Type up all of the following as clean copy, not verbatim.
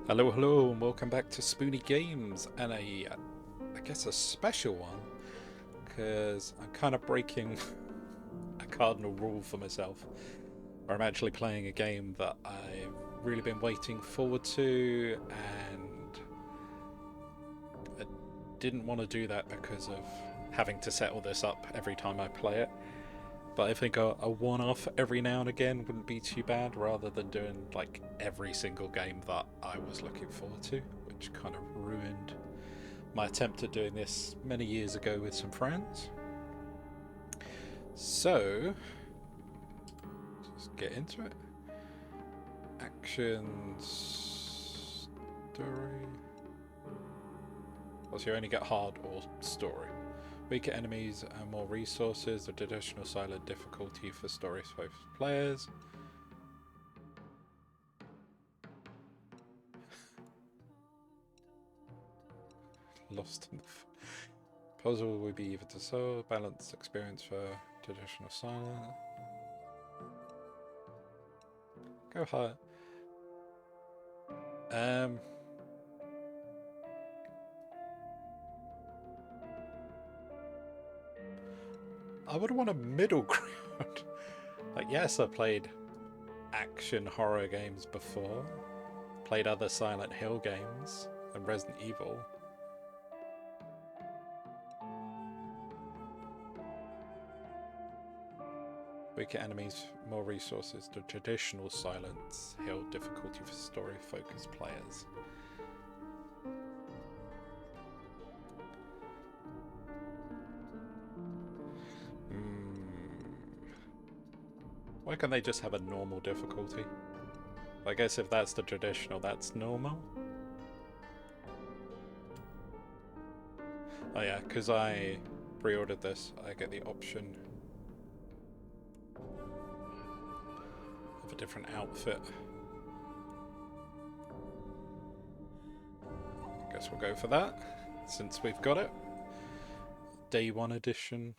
Hello, hello, and welcome back to Spoonie Games, and I guess a special one, because I'm kind of breaking a cardinal rule for myself, where I'm actually playing a game that I've really been waiting forward to, and I didn't want to do that because of having to set all this up every time I play it. But I think a one-off every now and again wouldn't be too bad, rather than doing like every single game that I was looking forward to, which kind of ruined my attempt at doing this many years ago with some friends. So, let's get into it. Actions, story. Also, you only get hard or story. Weaker enemies and more resources. The traditional silent difficulty for story-focused players. Lost in the puzzle will be either to solve, balanced experience for traditional silent. Go higher. Um, I would want a middle ground. Like, yes, I played action horror games before, played other Silent Hill games and Resident Evil. Weaker enemies, more resources. The traditional Silent Hill difficulty for story-focused players. Why can't they just have a normal difficulty? I guess if that's the traditional, that's normal. Oh yeah, because I pre-ordered this, I get the option of a different outfit. Guess we'll go for that, since we've got it. Day 1 edition.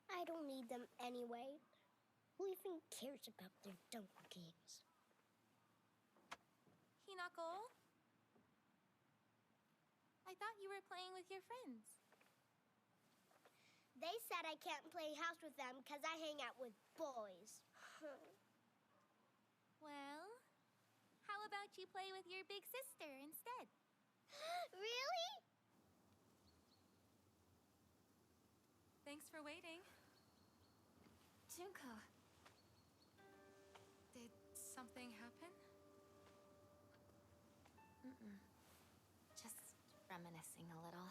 I don't need them anyway. Who even cares about their dumb games? Hinako? I thought you were playing with your friends. They said I can't play house with them because I hang out with boys. Well, how about you play with your big sister instead? Really? Thanks for waiting. Junko. Did something happen? Just reminiscing a little.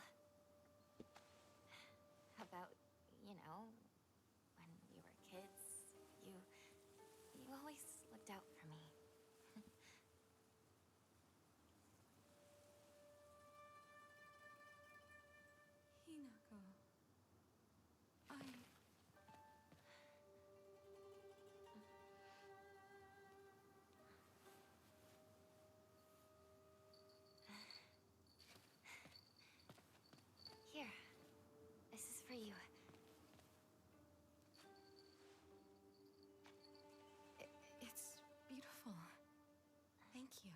About, when we were kids, you always looked out for me. Hinako. Here, this is for you. It's beautiful. Thank you.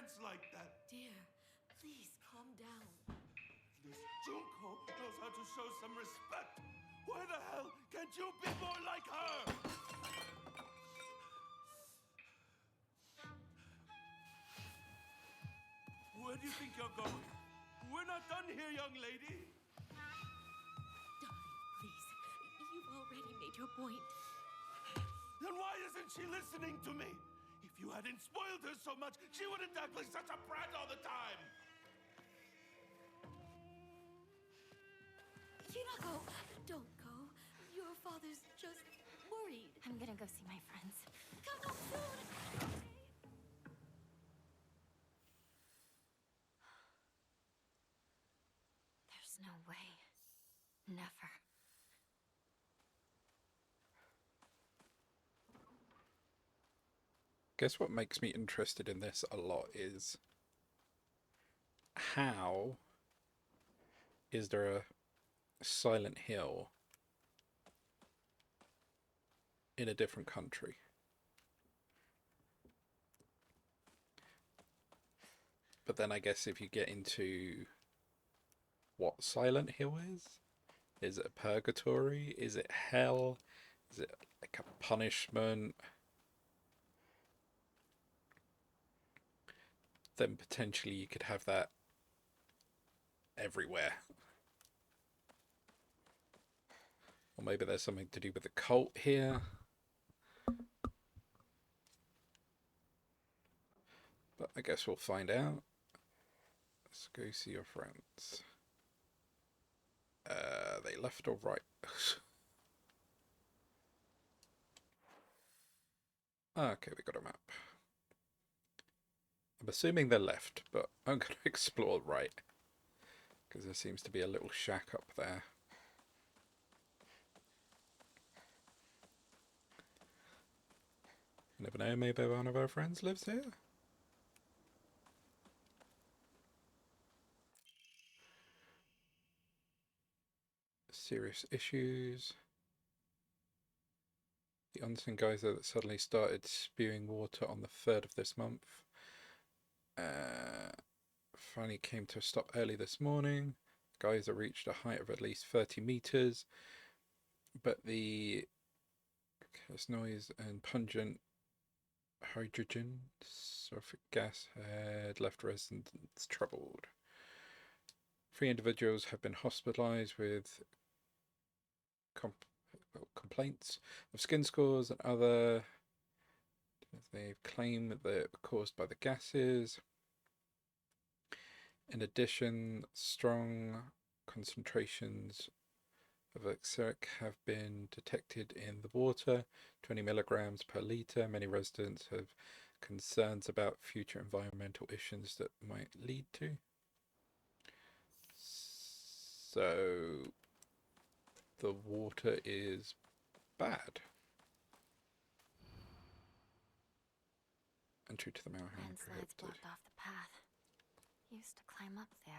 parents like that. Dear, please calm down. This Junko knows how to show some respect. Why the hell can't you be more like her? Where do you think you're going? We're not done here, young lady. Darling, please. You've already made your point. Then why isn't she listening to me? If you hadn't spoiled her so much, she wouldn't act like such a brat all the time. Hinako, don't go. Your father's just worried. I'm gonna go see my friends. Come home soon! There's no way. Never. Guess what makes me interested in this a lot is how is there a Silent Hill in a different country? But then I guess if you get into what Silent Hill is it a purgatory? Is it hell? Is it like a punishment? Then potentially you could have that everywhere. Or maybe there's something to do with the cult here. But I guess we'll find out. Let's go see your friends. They left or right? Okay, we got a map. I'm assuming they're left, but I'm going to explore right. Because there seems to be a little shack up there. You never know, maybe one of our friends lives here? Serious issues. The onsen geyser that suddenly started spewing water on the 3rd of this month. Finally came to a stop early this morning. The geyser reached a height of at least 30 meters, but the noise and pungent hydrogen sulfuric gas had left residents troubled. 3 individuals have been hospitalized with complaints of skin scores and other. They've claimed that they're caused by the gases. In addition, strong concentrations of oxalic have been detected in the water, 20 milligrams per litre. Many residents have concerns about future environmental issues that might lead to. So, the water is bad. And true to the mountain. Landslides blocked off the path. Used to climb up there.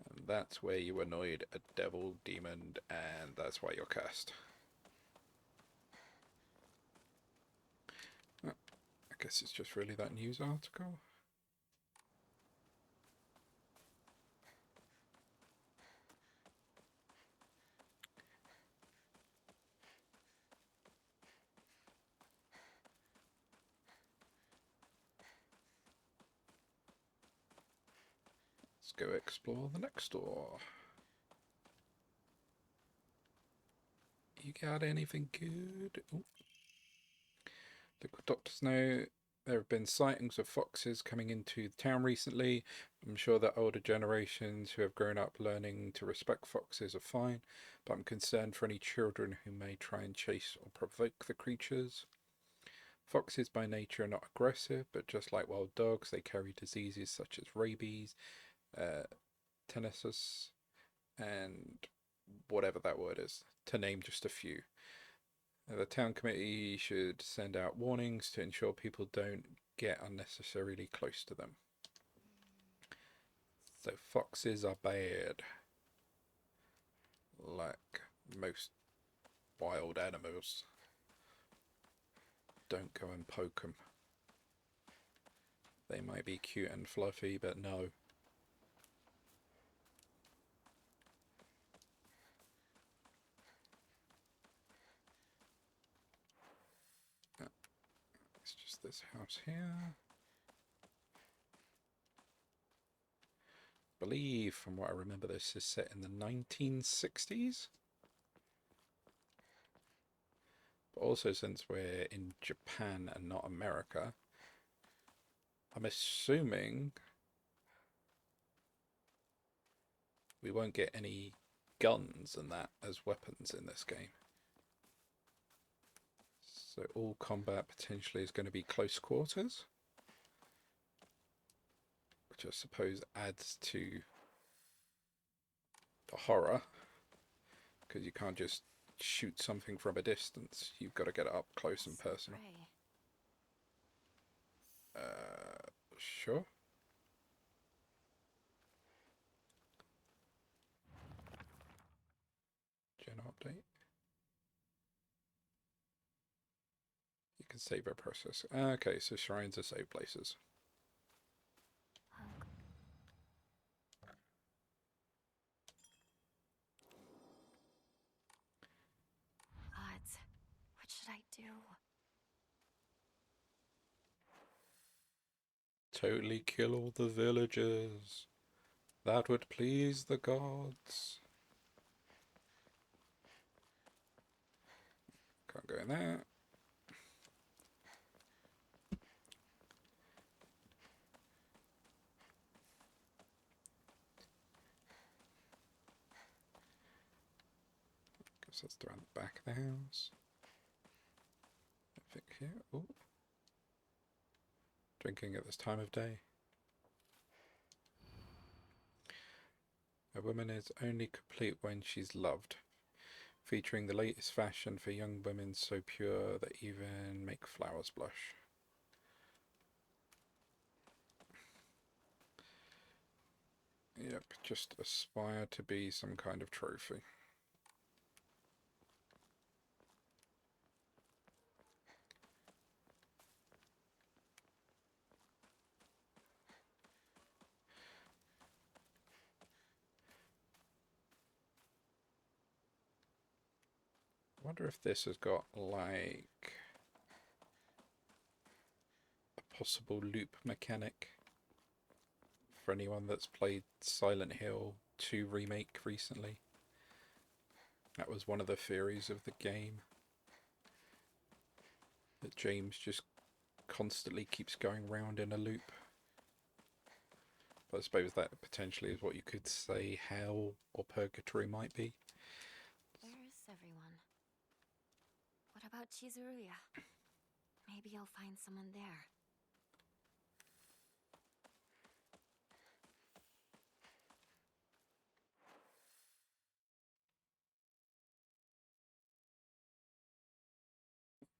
And that's where you annoyed a devil demon, and that's why you're cursed. Oh, I guess it's just really that news article. Let's go explore the next door. You got anything good? Ooh. Local doctors know there have been sightings of foxes coming into the town recently. I'm sure that older generations who have grown up learning to respect foxes are fine, but I'm concerned for any children who may try and chase or provoke the creatures. Foxes by nature are not aggressive, but just like wild dogs, they carry diseases such as rabies, tinnitus, and whatever that word is, to name just a few. The town committee should send out warnings to ensure people don't get unnecessarily close to them. So foxes are bad, like most wild animals. don't go and poke them. They might be cute and fluffy, but no. It's just this house here. I believe, from what I remember, this is set in the 1960s. But also, since we're in Japan and not America, I'm assuming we won't get any guns and that as weapons in this game. So all combat potentially is going to be close quarters, which I suppose adds to the horror, because you can't just shoot something from a distance. You've got to get it up close and personal. Sure. Gen update. You can save a process. Okay, so shrines are safe places. Gods, what should I do? Totally kill all the villagers. That would please the gods. Can't go in there. Guess that's around the back of the house. I think here. Oh. Drinking at this time of day. A woman is only complete when she's loved. Featuring the latest fashion for young women so pure that even make flowers blush. Yep, just aspire to be some kind of trophy. I wonder if this has got like a possible loop mechanic for anyone that's played Silent Hill 2 Remake recently. That was one of the theories of the game, that James just constantly keeps going round in a loop. But I suppose that potentially is what you could say hell or purgatory might be. Where's everyone? What about Chizuruya? Maybe I'll find someone there.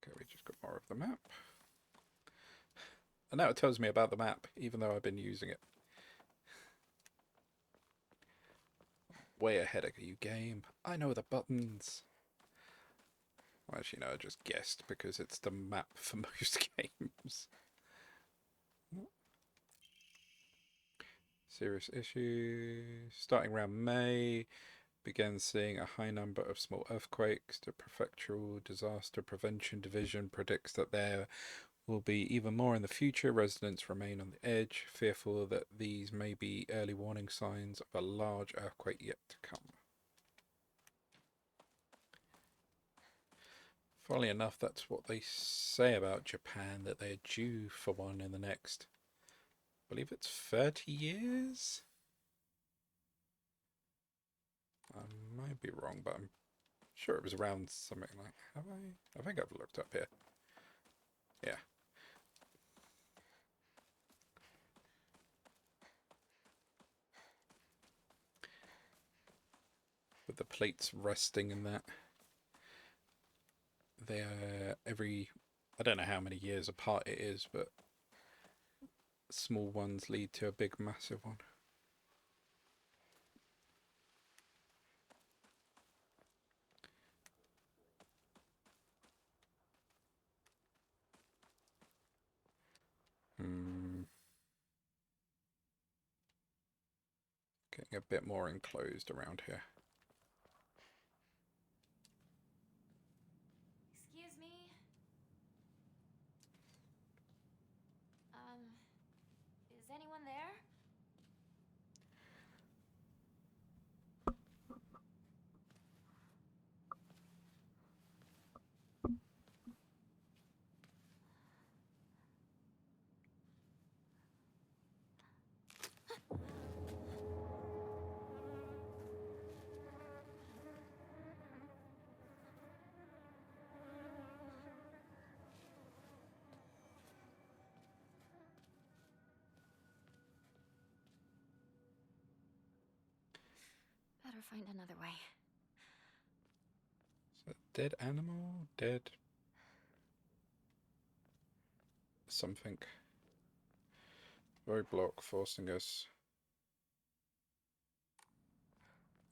Okay, we just got more of the map. And now it tells me about the map, even though I've been using it. Way ahead of you, game. I know the buttons. Well, actually, no, I just guessed because it's the map for most games. Serious issues. Starting around May, began seeing a high number of small earthquakes. The Prefectural Disaster Prevention Division predicts that there will be even more in the future. Residents remain on the edge, fearful that these may be early warning signs of a large earthquake yet to come. Funnily enough, that's what they say about Japan, that they're due for one in the next, I believe it's 30 years? I might be wrong, but I'm sure it was around something like, have I? I think I've looked up here. Yeah. With the plates resting in that. They're every, I don't know how many years apart it is, but small ones lead to a big, massive one. a bit more enclosed around here. Excuse me? Is anyone there? Better find another way. Is it a dead animal? Dead something. Roadblock forcing us.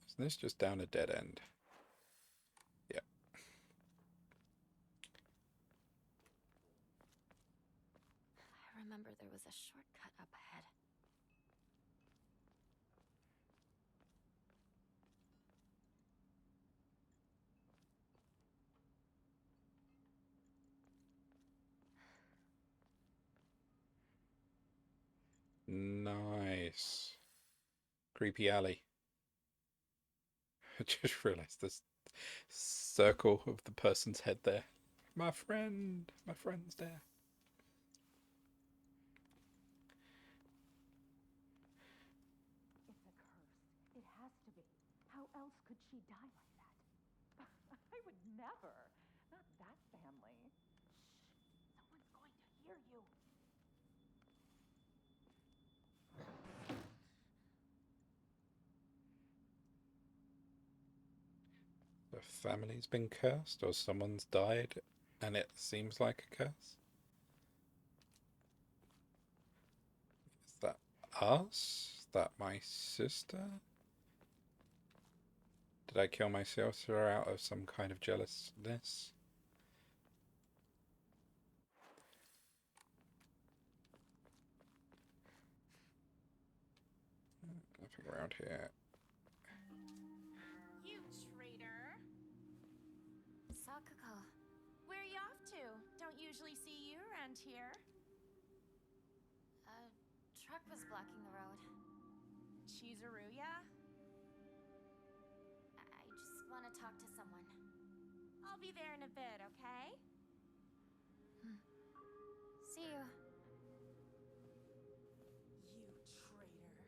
Isn't this just down a dead end? Yeah. I remember there was a shortcut up ahead. Nice. Creepy alley. I just realised this circle of the person's head there. My friend's there. It's a curse. It has to be. How else could she die like that? I would never. Not that family. Shh. Someone's going to hear you. The family's been cursed, or someone's died, and it seems like a curse. Is that us? Is that my sister? Did I kill my sister out of some kind of jealousness? Nothing around here. You traitor! Sakuko. Where are you off to? Don't usually see you around here. A truck was blocking the road. Chizuruya? I just want to talk to someone. I'll be there in a bit, okay? See you. You traitor.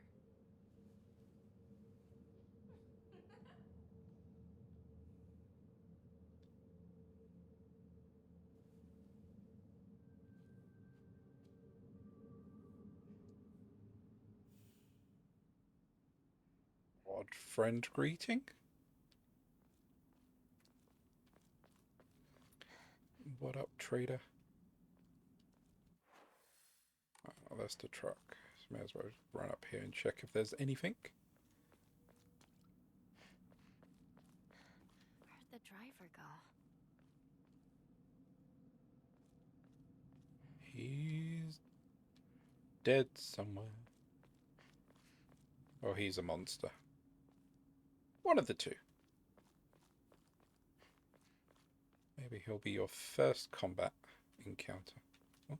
Odd friend greeting? What up, trader? Oh, that's the truck. So may as well run up here and check if there's anything. Where'd the driver go? He's dead somewhere. Or he's a monster. One of the two. Maybe he'll be your first combat encounter. Oh.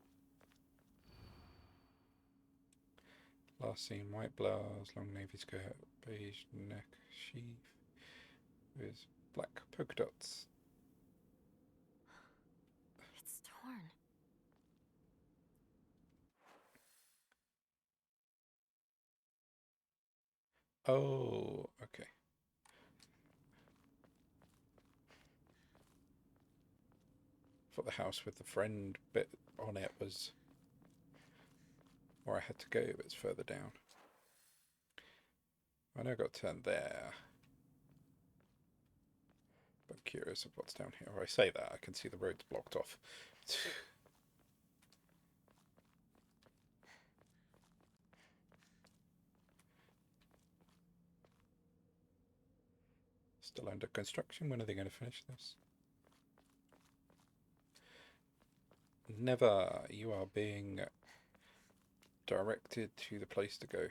Last seen, white blouse, long navy skirt, beige neck sheath with black polka dots. It's torn. Oh, okay. For the house with the friend bit on it was where I had to go, but it's further down. I know I got turned there. But I'm curious of what's down here. Or I say that, I can see the road's blocked off. Still under construction. When are they going to finish this? Never. You are being directed to the place to go.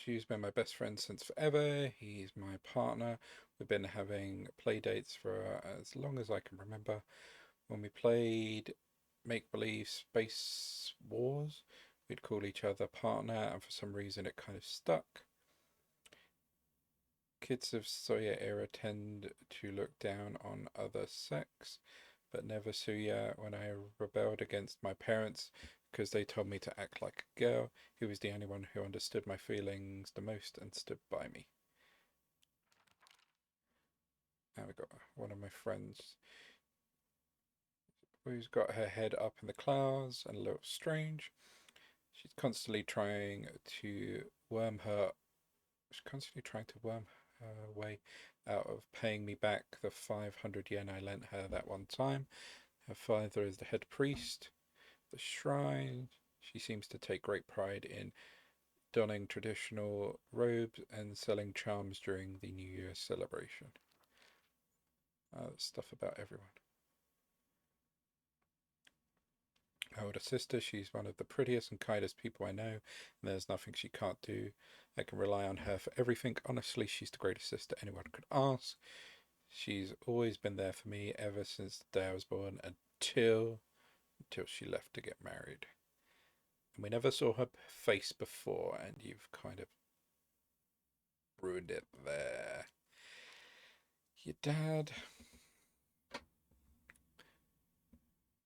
She's been my best friend since forever. He's my partner. We've been having play dates for as long as I can remember. When we played make-believe Space Wars, we'd call each other partner, and for some reason it kind of stuck. Kids of Soya era tend to look down on other sex, but never Suya. When I rebelled against my parents because they told me to act like a girl, he was the only one who understood my feelings the most and stood by me. Now we got one of my friends who's got her head up in the clouds and a little strange. She's constantly trying to worm her way out of paying me back the 500 yen I lent her that one time. Her father is the head priest, the shrine. She seems to take great pride in donning traditional robes and selling charms during the New Year's celebration. Stuff about everyone. My older sister, she's one of the prettiest and kindest people I know, and there's nothing she can't do. I can rely on her for everything. Honestly, she's the greatest sister anyone could ask. She's always been there for me ever since the day I was born until she left to get married. And we never saw her face before, and you've kind of ruined it there. Your dad.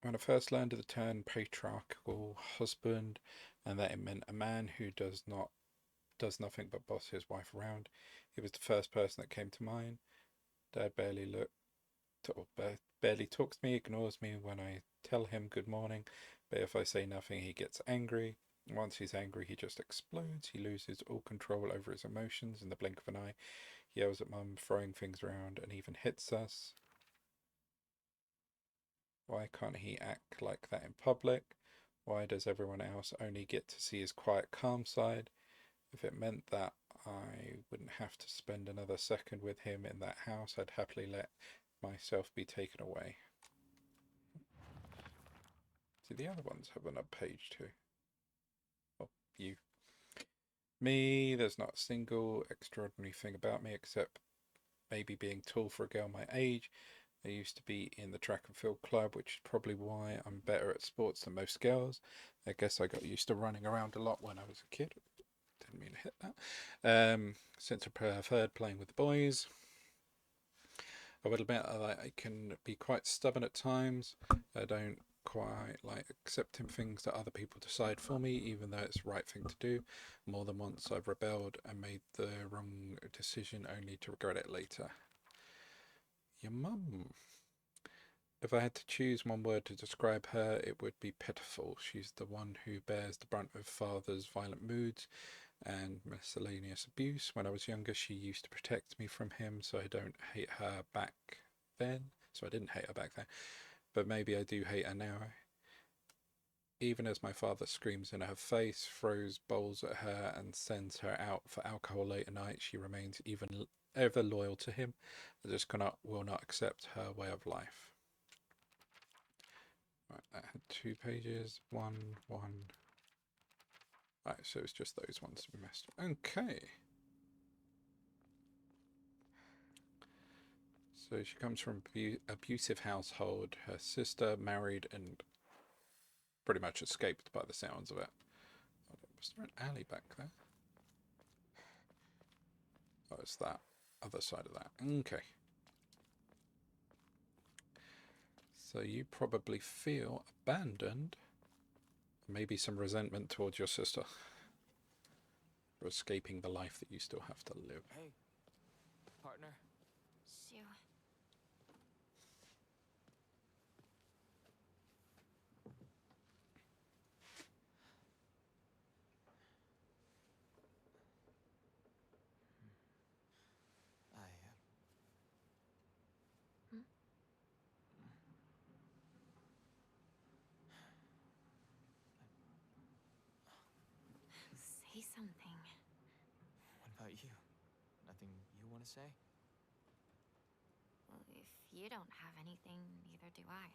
When I first learned of the term patriarchal husband, and that it meant a man who does nothing but boss his wife around, he was the first person that came to mind. Dad barely talks to me, ignores me when I tell him good morning, but if I say nothing, he gets angry. Once he's angry, he just explodes. He loses all control over his emotions in the blink of an eye. He yells at Mum, throwing things around, and even hits us. Why can't he act like that in public? Why does everyone else only get to see his quiet, calm side? If it meant that I wouldn't have to spend another second with him in that house, I'd happily let myself be taken away. See, the other ones have an up page too. Oh, you. Me, there's not a single extraordinary thing about me except maybe being tall for a girl my age. I used to be in the track and field club, which is probably why I'm better at sports than most girls. I guess I got used to running around a lot when I was a kid. Didn't mean to hit that. Since I preferred playing with the boys, I will admit that I can be quite stubborn at times. I don't quite like accepting things that other people decide for me, even though it's the right thing to do. More than once I've rebelled and made the wrong decision only to regret it later. Your mum. If I had to choose one word to describe her, it would be pitiful. She's the one who bears the brunt of father's violent moods and miscellaneous abuse. When I was younger, she used to protect me from him, so I don't hate her back then. So I didn't hate her back then, but maybe I do hate her now. Even as my father screams in her face, throws bowls at her, and sends her out for alcohol late at night, she remains even ever loyal to him. I just will not accept her way of life. Right, that had 2 pages. One. Right, so it's just those ones to be messed up. Okay. So she comes from an abusive household. Her sister married and pretty much escaped by the sounds of it. Was there an alley back there? Oh, it's that other side of that. Okay. So you probably feel abandoned. Maybe some resentment towards your sister for escaping the life that you still have to live. Hey, partner. Shoo. Say something. What about you? Nothing you want to say? Well, if you don't have anything, neither do I.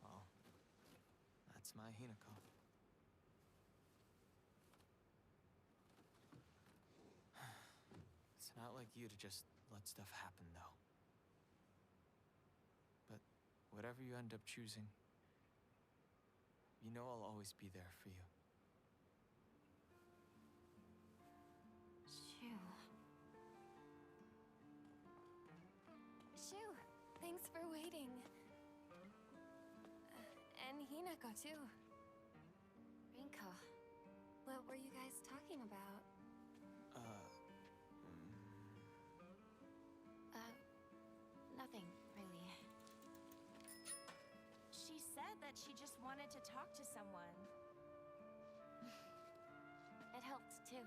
Well, that's my Hinako. Not like you to just let stuff happen, though. But whatever you end up choosing, you know I'll always be there for you. Shoo. Shoo, thanks for waiting. And Hinako, too. Rinko, what were you guys talking about? Nothing, really. She said that she just wanted to talk to someone. It helped, too.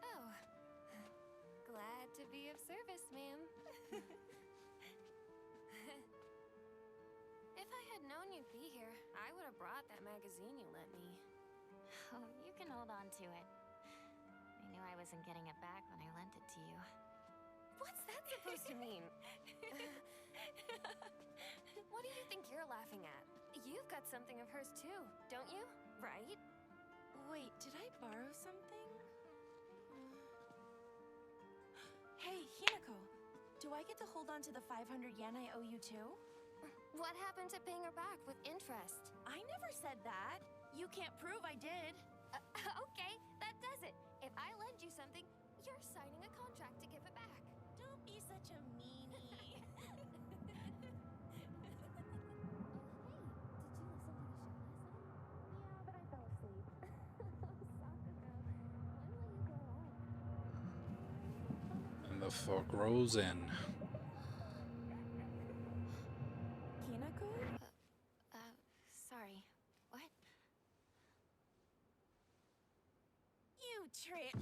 Oh. Glad to be of service, ma'am. If I had known you'd be here, I would have brought that magazine you lent me. Oh, you can hold on to it. I knew I wasn't getting it back when I lent it to you. What's that supposed to mean? What do you think you're laughing at? You've got something of hers too, don't you? Right? Wait, did I borrow something? Hey, Hinako, do I get to hold on to the 500 yen I owe you too? What happened to paying her back with interest? I never said that. You can't prove I did. Okay, that does it. If I lend you something, you're signing a contract to give it back. Don't be such a meanie. And the fog rolls in. Hinako? Sorry. What? You trip.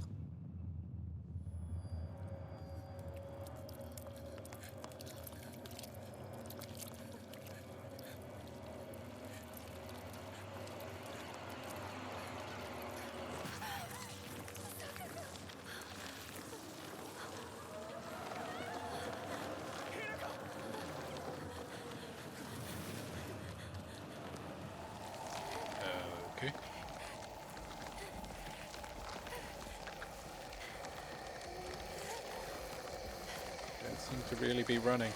Okay. Don't seem to really be running.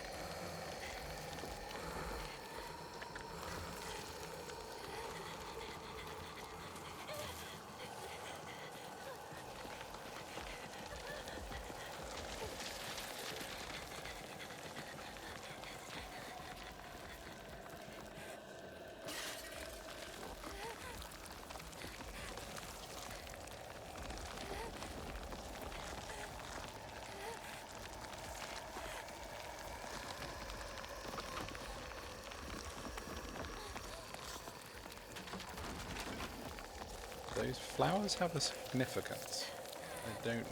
Those flowers have a significance. I don't know.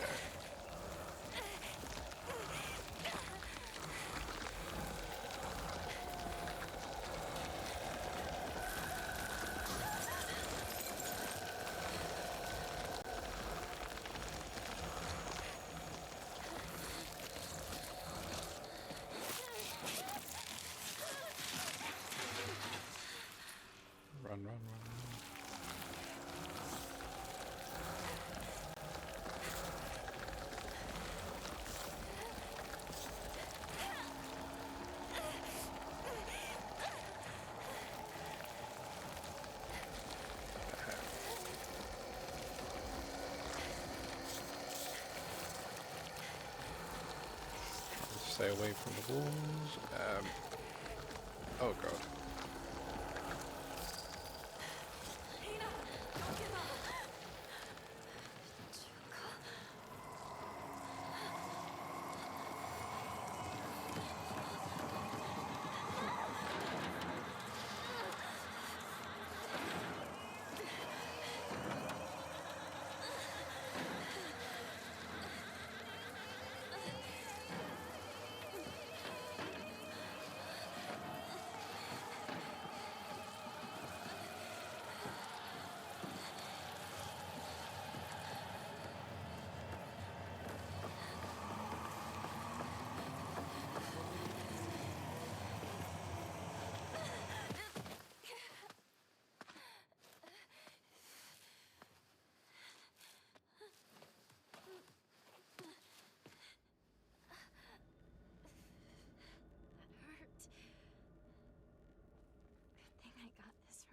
Run, run, run, run. Stay away from the walls. Oh god.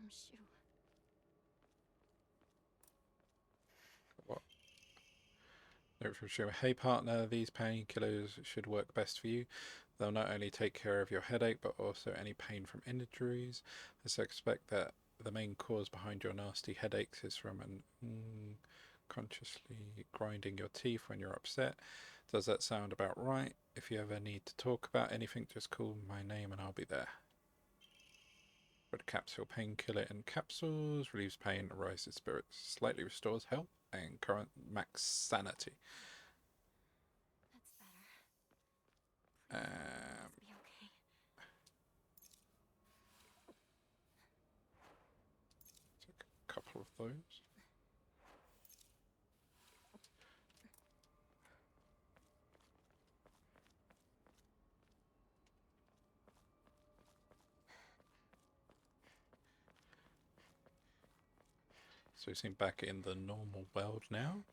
from Shu. What? Note from Shuma. Hey partner, these painkillers should work best for you. They'll not only take care of your headache, but also any pain from injuries. I suspect that the main cause behind your nasty headaches is from consciously grinding your teeth when you're upset. Does that sound about right? If you ever need to talk about anything, just call my name and I'll be there. Red capsule painkiller in capsules, relieves pain, rises spirits, slightly restores health and current max sanity. That's better. Please, be okay. Take a couple of those. So we seem back in the normal world now.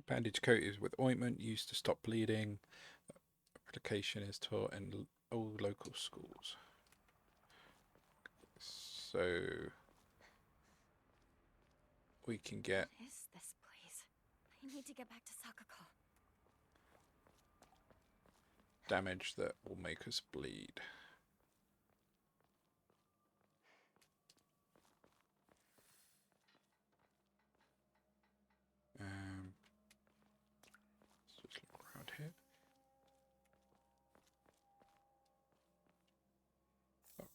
Bandage coat is with ointment used to stop bleeding. Application is taught in all local schools. So we can get... What is this place? I need to get back to Sakako. damage that will make us bleed. Let's just look around here. Oh.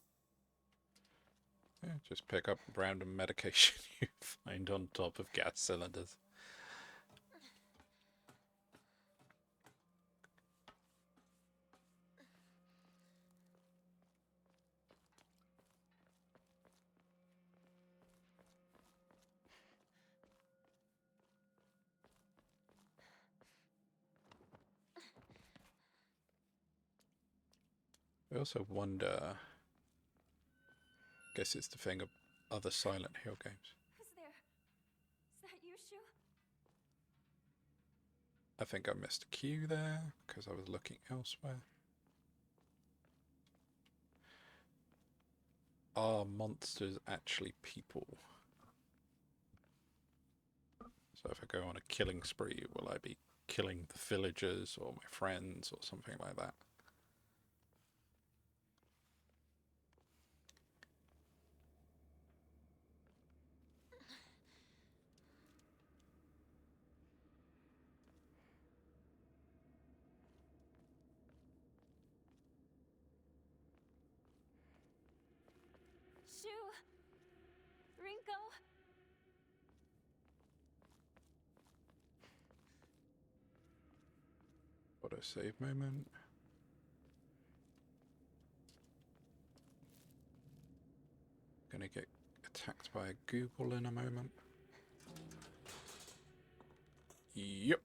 Yeah, just pick up random medication you find on top of gas cylinders. I also wonder, guess it's the thing of other Silent Hill games. Who's there? Is that you, Shu? I think I missed a cue there because I was looking elsewhere. Are monsters actually people? So if I go on a killing spree, will I be killing the villagers or my friends or something like that? Shu! Rinko! What a save moment. Gonna get attacked by a Google in a moment. Yep.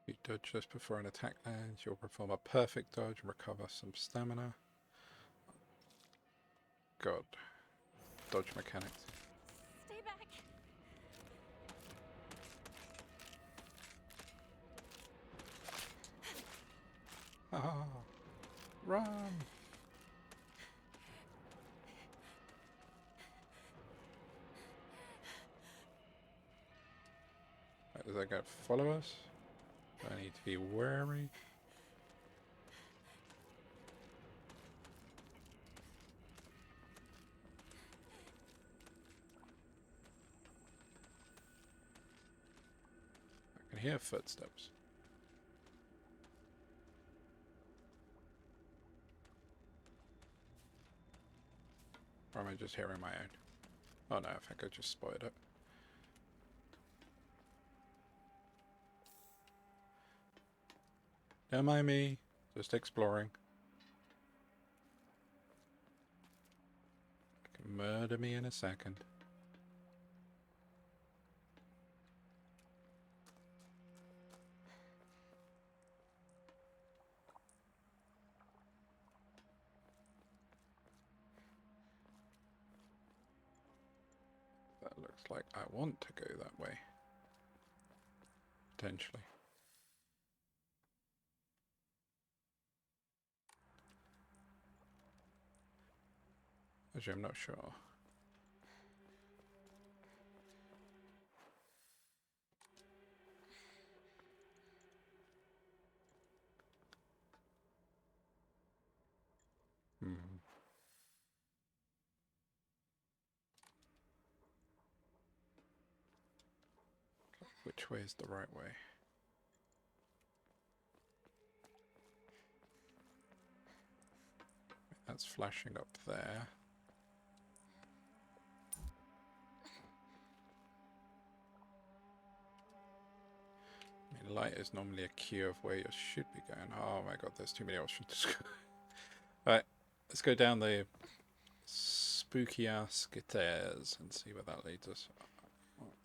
You dodge just before an attack lands. You'll perform a perfect dodge and recover some stamina. God. Dodge mechanics. Stay back! Ah! Run! Is that going to follow us? I need to be wary. I can hear footsteps. Or am I just hearing my own? Oh no, I think I just spotted it. Don't mind me, just exploring. You can murder me in a second. That looks like I want to go that way. Potentially. Actually, I'm not sure. Which way is the right way? That's flashing up there. I mean, light is normally a cue of where you should be going. Oh my god, there's too many options. Alright, let's go down the spooky ass stairs and see where that leads us.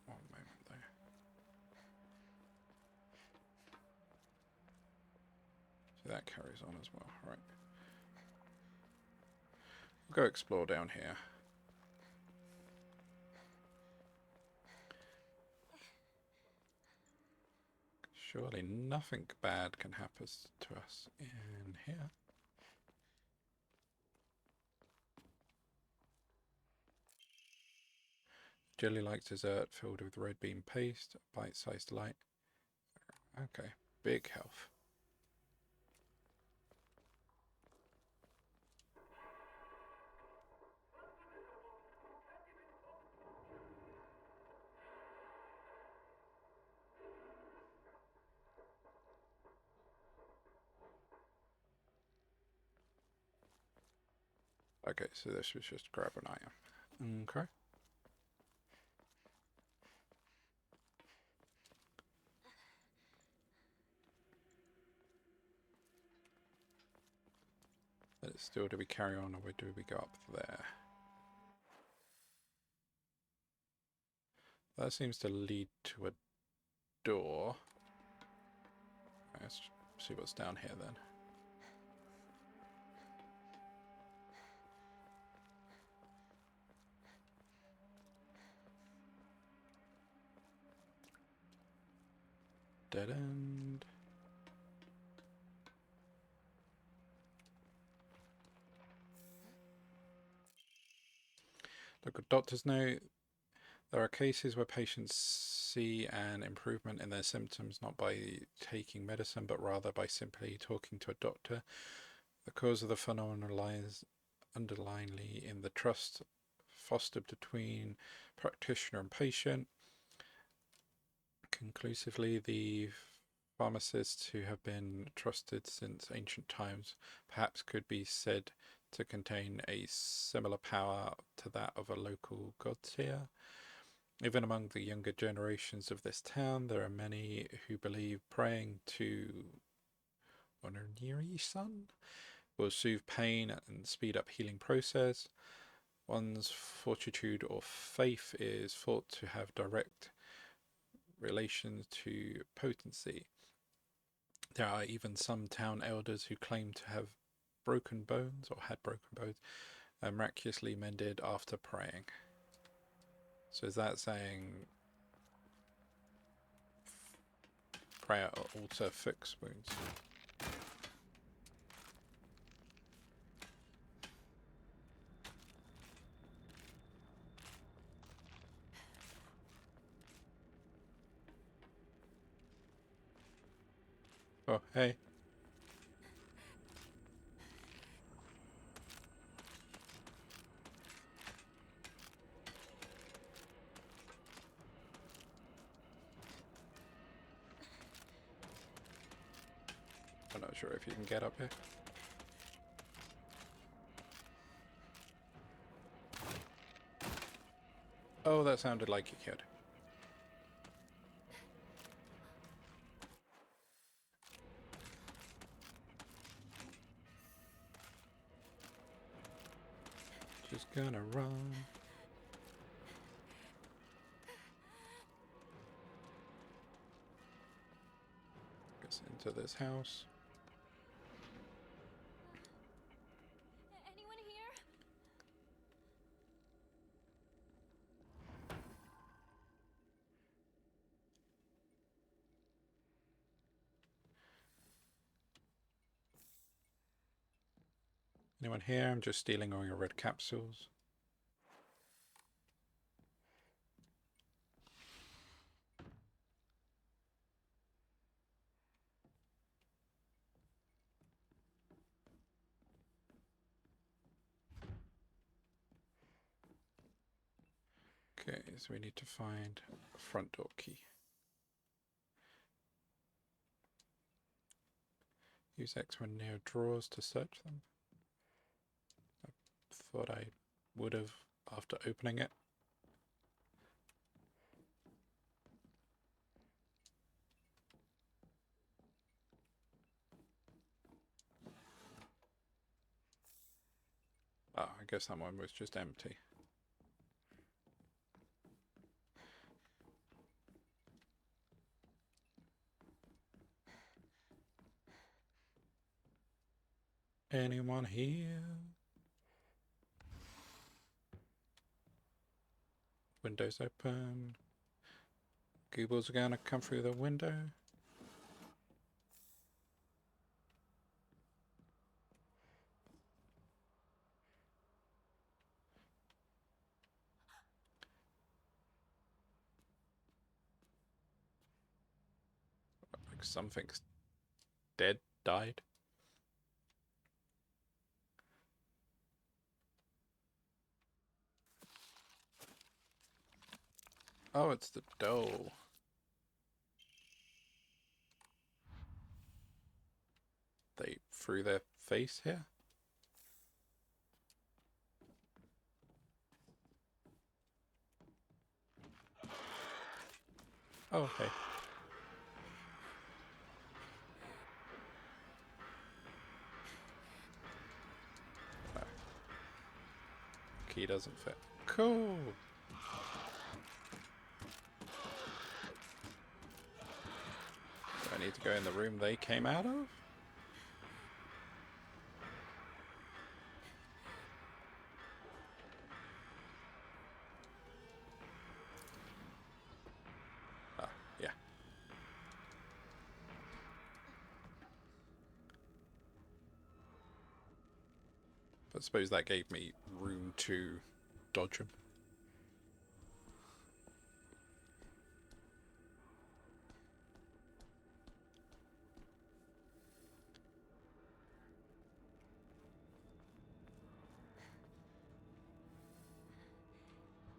One moment there. So that carries on as well. Right. We'll go explore down here. Surely nothing bad can happen to us in here. Jelly-like dessert filled with red bean paste, bite-sized light. Okay, big health. Okay, so this was just grab an item. Okay. But still, do we carry on or do we go up there? That seems to lead to a door. Let's see what's down here then. Dead end. Look, a doctor's note. There are cases where patients see an improvement in their symptoms not by taking medicine, but rather by simply talking to a doctor. The cause of the phenomenon lies underlyingly in the trust fostered between practitioner and patient. Conclusively, the pharmacists who have been trusted since ancient times perhaps could be said to contain a similar power to that of a local god tier. Even among the younger generations of this town, there are many who believe praying to Ononiri-san will soothe pain and speed up healing process. One's fortitude or faith is thought to have direct relations to potency. There are even some town elders who claim to have broken bones or had broken bones miraculously mended after praying. So is that saying prayer also fix wounds? Oh, hey. I'm not sure if you can get up here. Oh, that sounded like you could. Just gonna run. Guess into this house. Anyone here? Anyone here? I'm just stealing all your red capsules. Okay, so we need to find a front door key. Use X when near drawers to search them. I thought I would have after opening it. Oh, I guess that one was just empty. Anyone here? Windows open. Google's gonna come through the window. Like something's dead, died. Oh, it's the doll. They threw their face here? Oh, okay. No. Key doesn't fit. Cool. Do I need to go in the room they came out of? Ah, yeah. I suppose that gave me room to dodge them.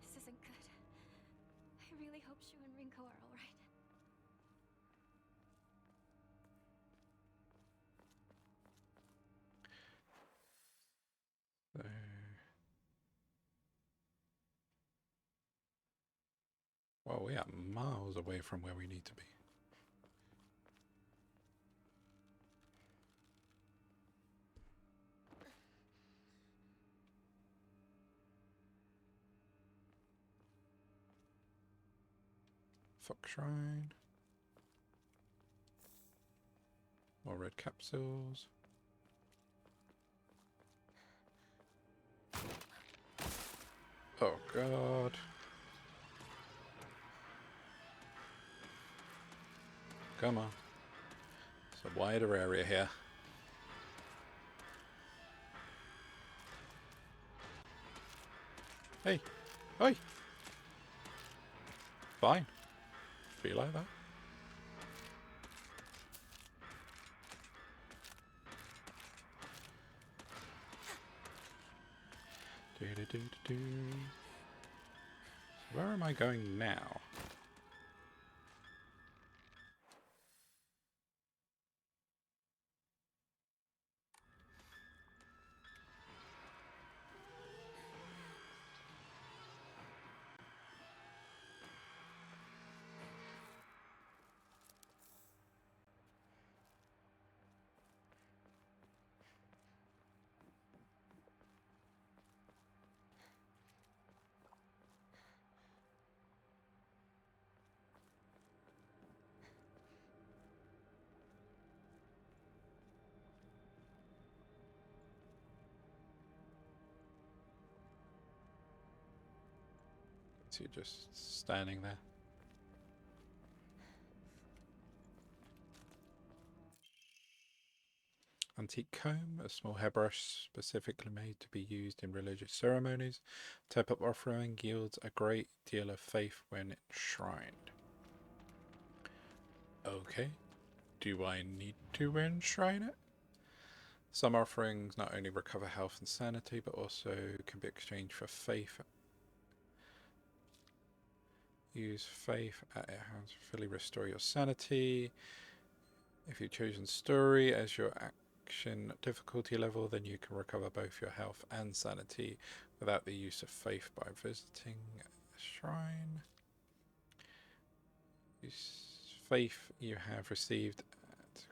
This isn't good. I really hope Shu and Rinko are all right. So... Well, we are miles away from where we need to be. Fox Shrine. More red capsules. Oh god. Come on. It's a wider area here. Hey! Oi! Fine. Feel like that? Do. Where am I going now? So you're just standing there. Antique comb, a small hairbrush specifically made to be used in religious ceremonies. Type of offering yields a great deal of faith when enshrined. Okay. Do I need to enshrine it? Some offerings not only recover health and sanity, but also can be exchanged for faith. Use faith at your hands to fully restore your sanity. If you've chosen story as your action difficulty level, then you can recover both your health and sanity without the use of faith by visiting a shrine. Use faith you have received to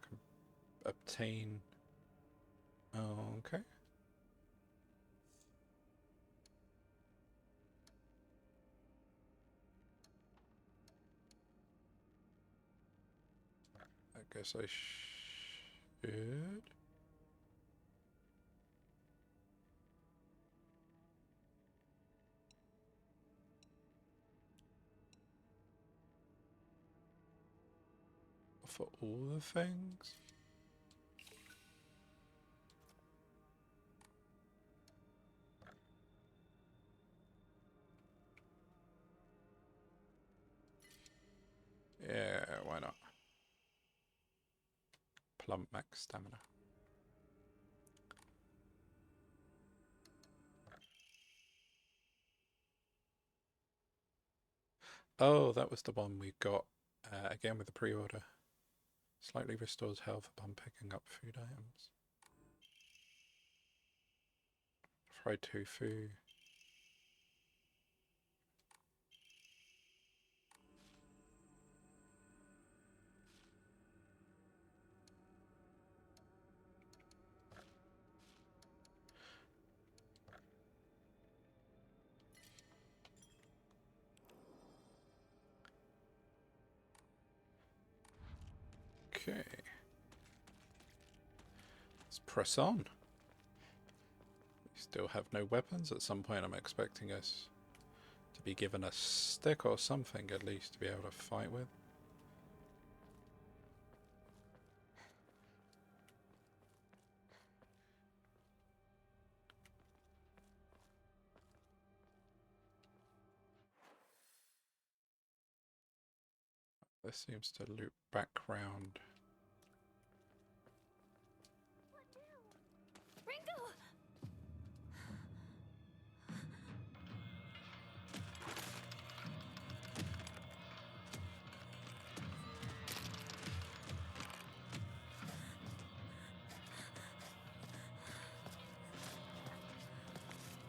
obtain. Okay. I guess I should. For all the things? Yeah, why not? Plump max stamina. Oh, that was the one we got again with the pre-order. Slightly restores health upon picking up food items. Fried tofu. Okay. Let's press on. We still have no weapons. At some point I'm expecting us to be given a stick or something at least to be able to fight with. This seems to loop back round.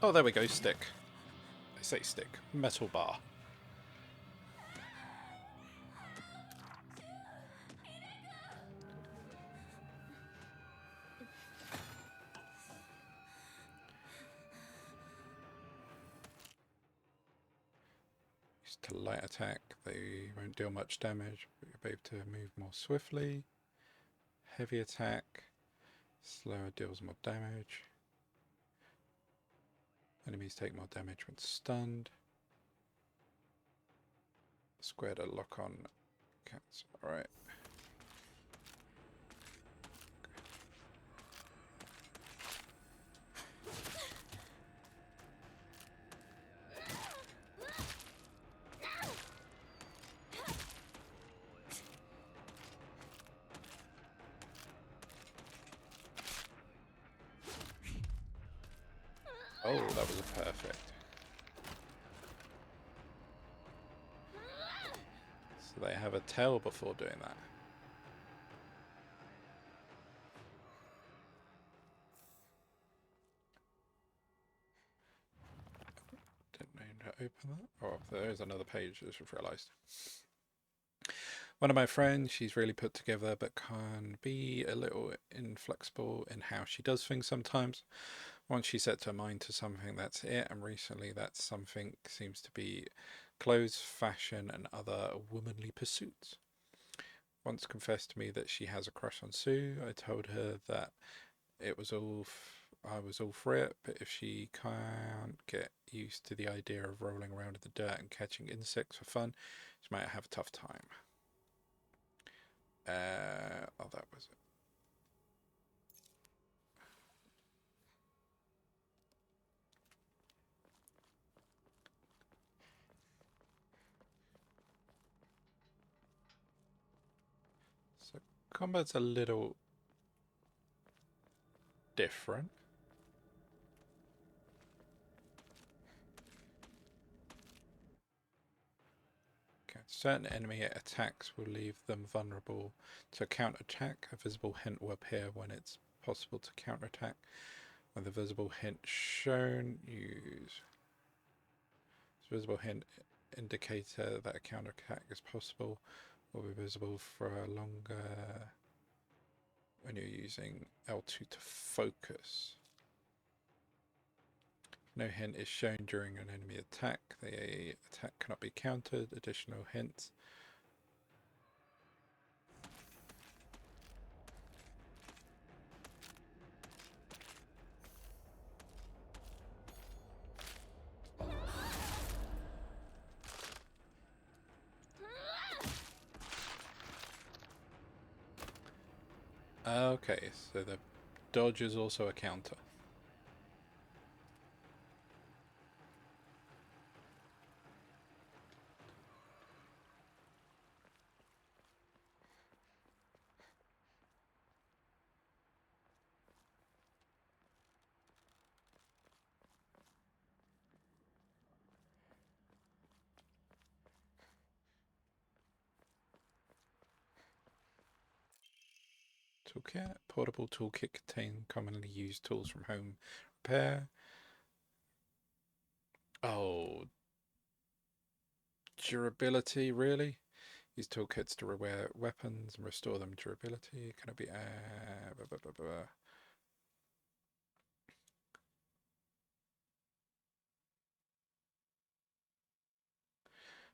Oh, there we go, stick. I say stick. Metal bar. To light attack, they won't deal much damage, but you'll be able to move more swiftly. Heavy attack, slower, deals more damage. Enemies take more damage when stunned. Square to lock on cats. Alright. Oh, that was a perfect. So they have a tail before doing that. Didn't know how to open that. Oh, there is another page, I just realised. One of my friends, she's really put together, but can be a little inflexible in how she does things sometimes. Once she sets her mind to something, that's it, and recently that something seems to be clothes, fashion, and other womanly pursuits. Once confessed to me that she has a crush on Sue. I told her that it was all I was all for it, but if she can't get used to the idea of rolling around in the dirt and catching insects for fun, she might have a tough time. Oh, that was it. So combat's a little different. Okay. Certain enemy attacks will leave them vulnerable to counterattack. A visible hint will appear when it's possible to counterattack. When the visible hint shown, use visible hint indicator that a counterattack is possible will be visible for a longer when you're using L2 to focus. No hint is shown during an enemy attack. The attack cannot be countered. Additional hints. Okay, so the dodge is also a counter. Toolkit. Portable toolkit contain commonly used tools from home repair. Oh, durability, really? Use toolkits to repair weapons and restore them durability. Can it be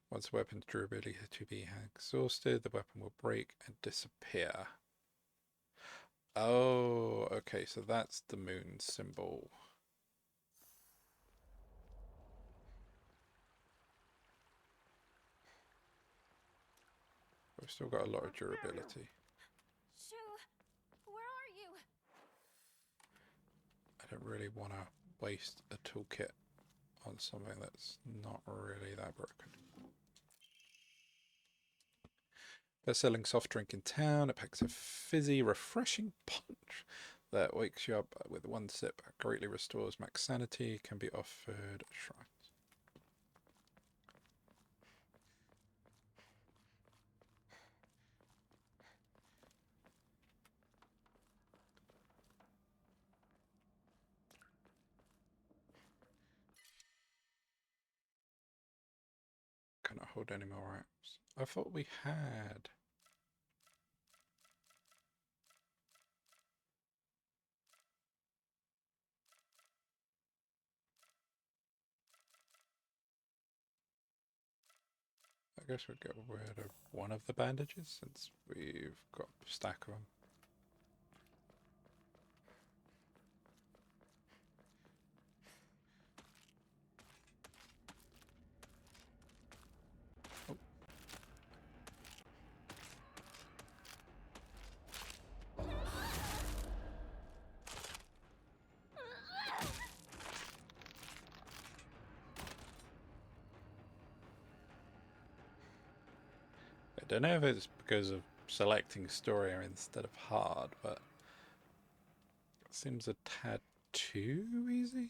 once the weapon's durability to be exhausted, the weapon will break and disappear. Oh, okay, so that's the moon symbol. We've still got a lot of durability. Shoo, where are you? I don't really want to waste a toolkit on something that's not really that broken. Best-selling soft drink in town. It packs a fizzy, refreshing punch that wakes you up with one sip. Greatly restores max sanity. Can be offered at shrines. Cannot hold any more apps. I thought we had. I guess we'll get rid of one of the bandages since we've got a stack of them. Oh. I don't know if it's because of selecting story instead of hard, but it seems a tad too easy.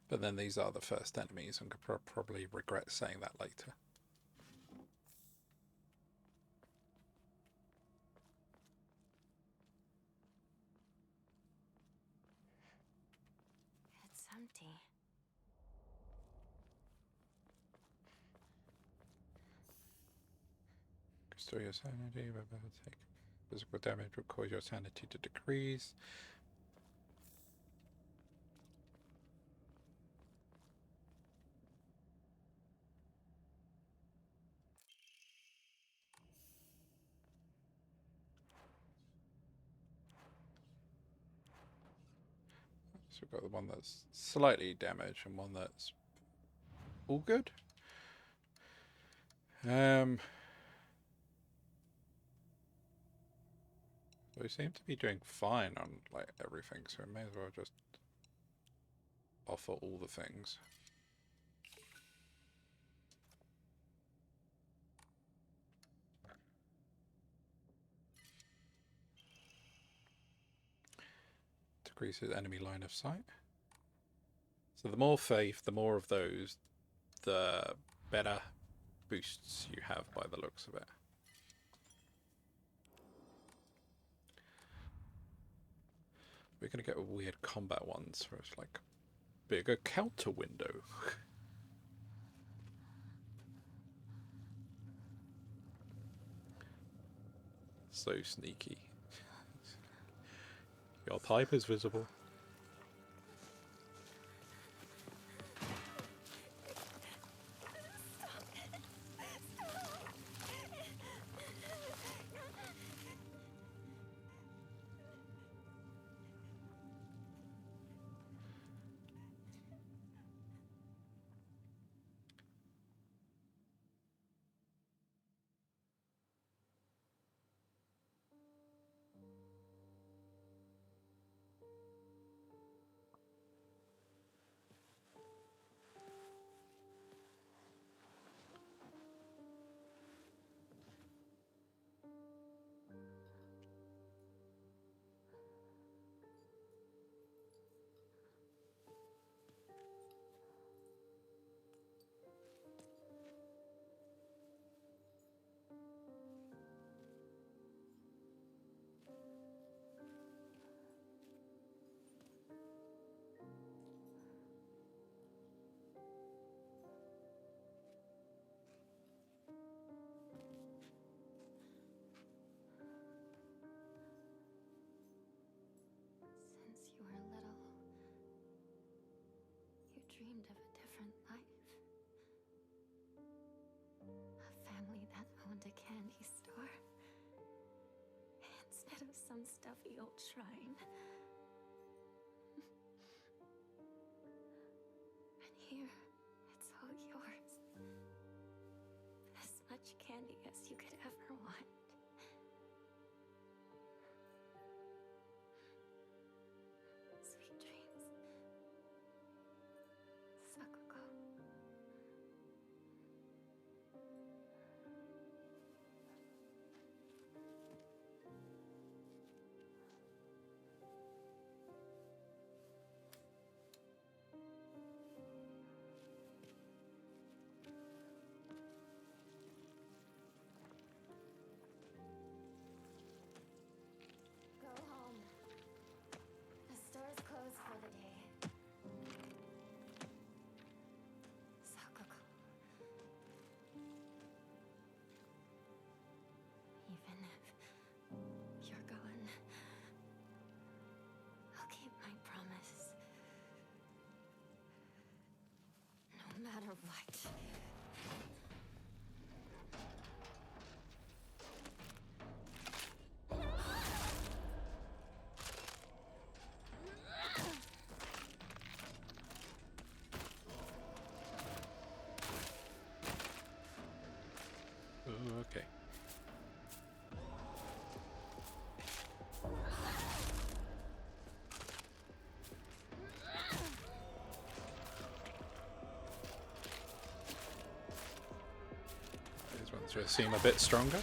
But then these are the first enemies and could probably regret saying that later. It's empty. Restore your sanity, take physical damage will cause your sanity to decrease. we've got the one that's slightly damaged and one that's all good. We seem to be doing fine on like everything, so we may as well just offer all the things. Decreases enemy line of sight. So the more faith, the more of those, the better boosts you have by the looks of it. We're going to get weird combat ones for us, like bigger counter window. So sneaky. Your pipe is visible. Since you were little, you dreamed of a different life. A family that owned a candy store instead of some stuffy old shrine. And here, it's all yours. As much candy as you could ever want. Sweet dreams, Sakuko. Go home. The store's closed for the day. Sakuko. Even if you're gone, I'll keep my promise. No matter what. Ooh, okay. These ones will seem a bit stronger.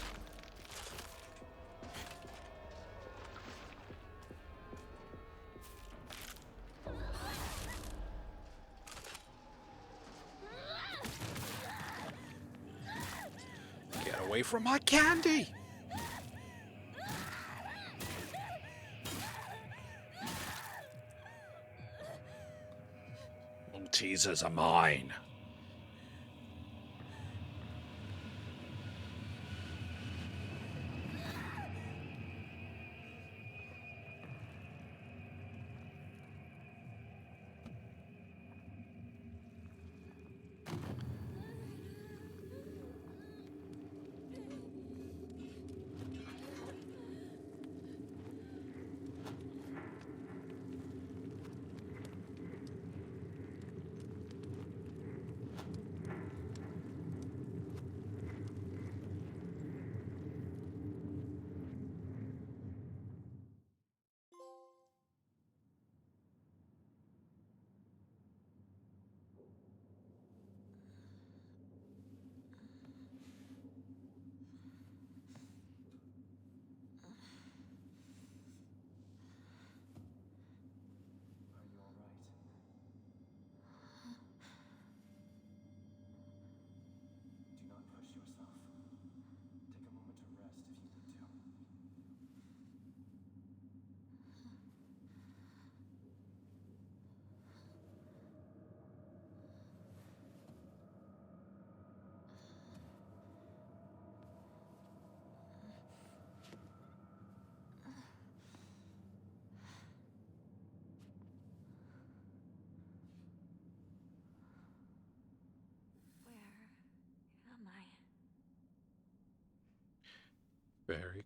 Get away from my candy! Maltesers are mine.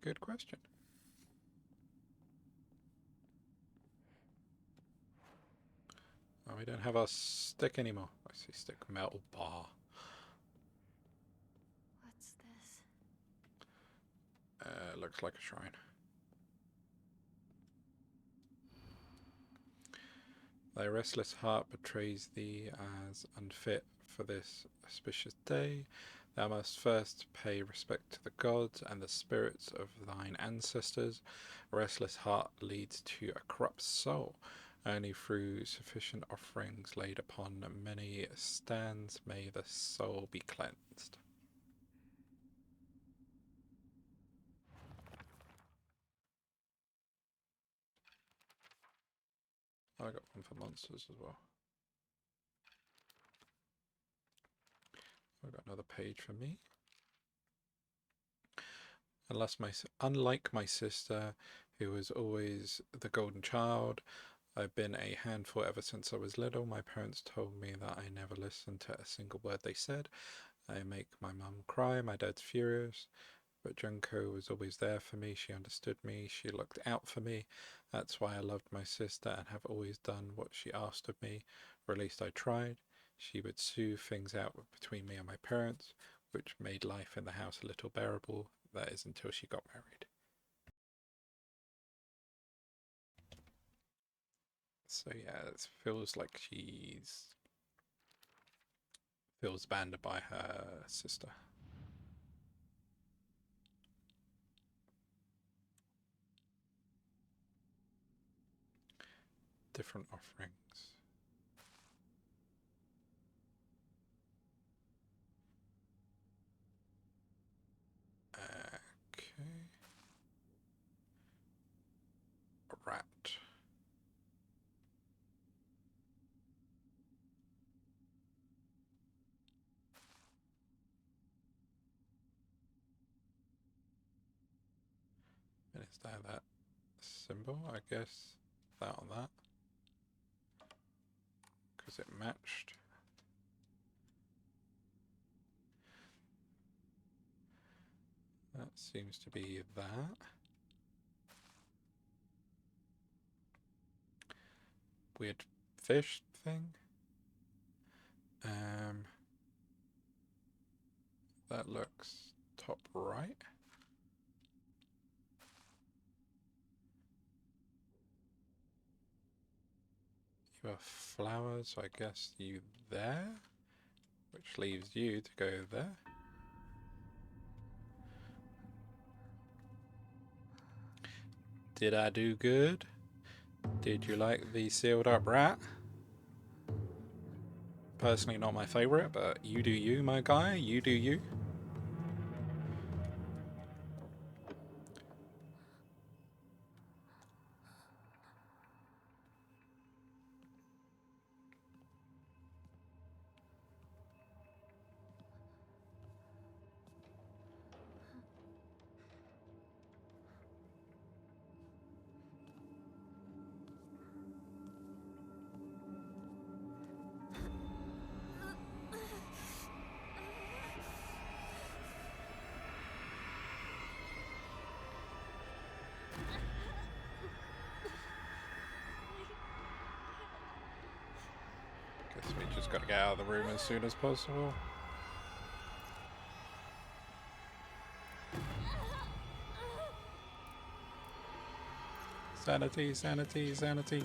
good question. Oh, we don't have our stick anymore. I see stick metal bar. What's this? Looks like a shrine. Thy restless heart betrays thee as unfit for this auspicious day. Thou must first pay respect to the gods and the spirits of thine ancestors. A restless heart leads to a corrupt soul. Only through sufficient offerings laid upon many stands may the soul be cleansed. I got one for monsters as well. I got another page for me. Unlike my sister, who was always the golden child, I've been a handful ever since I was little. My parents told me that I never listened to a single word they said. I make my mum cry, my dad's furious, but Junko was always there for me. She understood me, she looked out for me. That's why I loved my sister and have always done what she asked of me, or at least I tried. She would soothe things out between me and my parents, which made life in the house a little bearable. That is until she got married. So yeah, it feels like she's feels abandoned by her sister. Different offerings. Okay. A rat. And is that symbol? I guess that on that. Because it matched. That seems to be that. Weird fish thing. That looks top right. You have flowers, so I guess you there, which leaves you to go there. Did I do good? Did you like the sealed up rat? Personally not my favourite, but you do you, my guy, you do you. Guess we just gotta get out of the room as soon as possible. Sanity, sanity, sanity.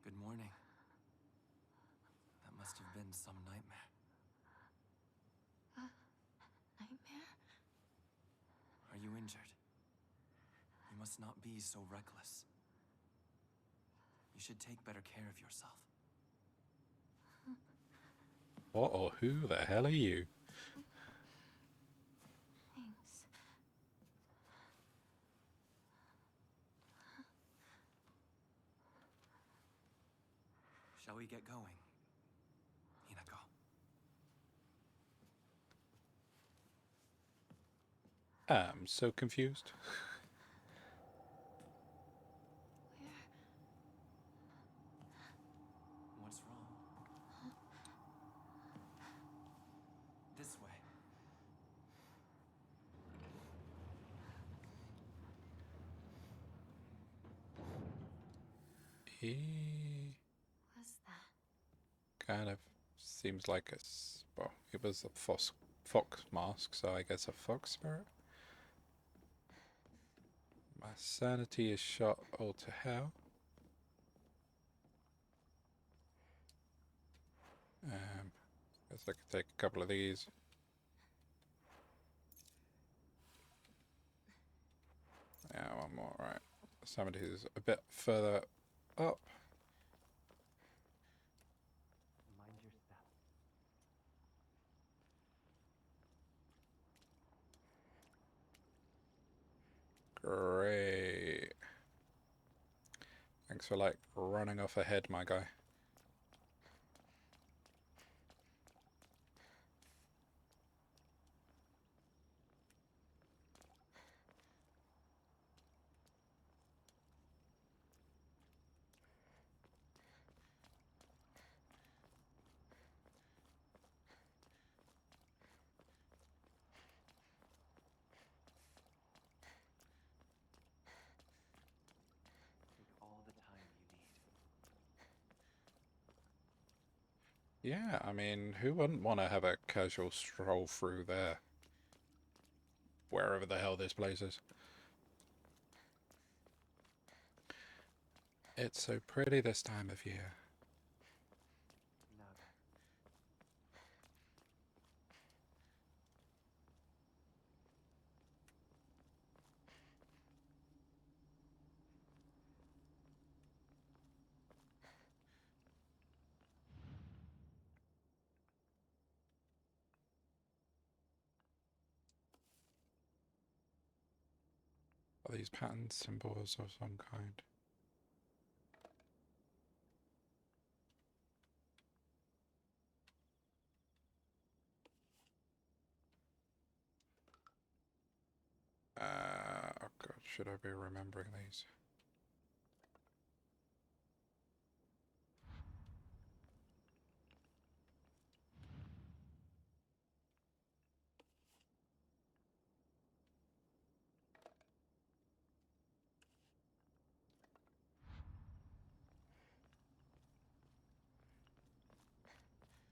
Good morning. That must have been some nightmare. Nightmare? Are you injured? You must not be so reckless. You should take better care of yourself. What or who the hell are you? Thanks. Shall we get going? Hinako. I'm so confused. What's wrong? This way. He What's that? kind of seems like well, it was a fox mask, so I guess a fox spirit. My sanity is shot all to hell. Guess I could take a couple of these. Yeah, one more, right. Somebody's a bit further up. Mind your step. Great. Thanks for, like, running off ahead, my guy. Take all the time you need. Yeah, I mean, who wouldn't want to have a casual stroll through there? Wherever the hell this place is. It's so pretty this time of year. Now then. Are these pattern symbols of some kind? Oh god, should I be remembering these?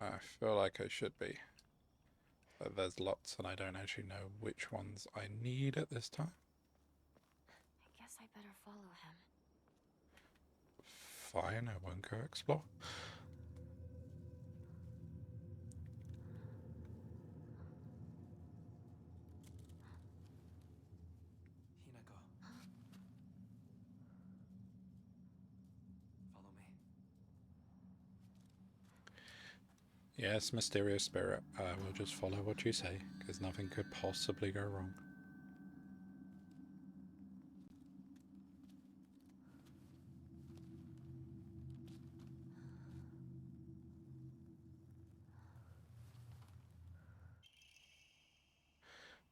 I feel like I should be. But there's lots and I don't actually know which ones I need at this time. I guess I better follow him. Fine, I won't go explore. Hinako. Follow me. Yes, mysterious spirit, I will just follow what you say, because nothing could possibly go wrong.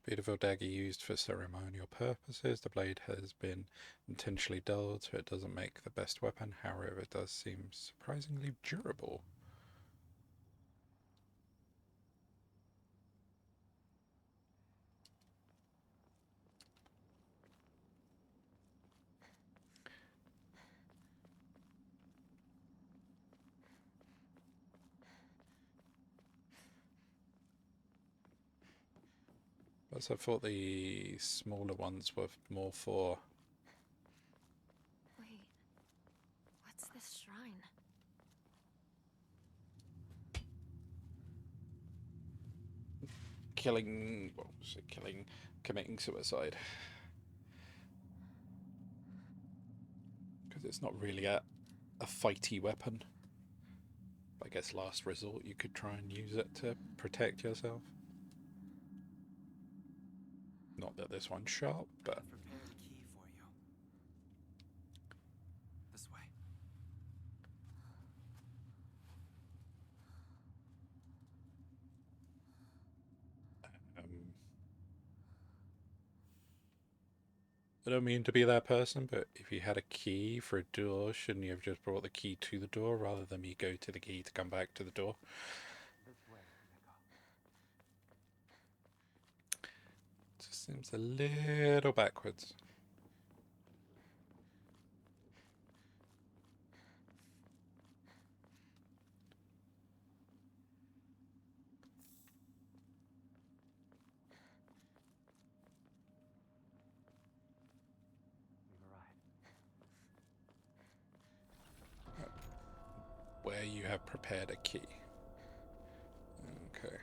Beautiful dagger used for ceremonial purposes. The blade has been intentionally dulled so it doesn't make the best weapon, however it does seem surprisingly durable. Plus I thought the smaller ones were more for... Wait, what's this shrine? killing... what was it? Committing suicide. Because it's not really a fighty weapon. I guess last resort you could try and use it to protect yourself. Not that this one's sharp, but... I've prepared a key for you. This way. I don't mean to be that person, but if you had a key for a door, shouldn't you have just brought the key to the door rather than me go to the key to come back to the door? This way, Hinako. Just seems a little backwards. We've arrived. Where you have prepared a key. Okay.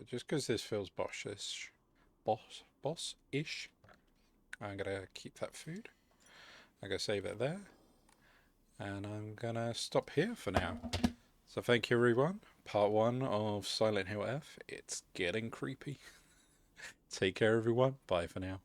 Just because this feels boss-ish, I'm gonna keep that food. I'm gonna save it there, and I'm gonna stop here for now. So thank you everyone. Part 1 of Silent Hill F. It's getting creepy. Take care everyone. Bye for now.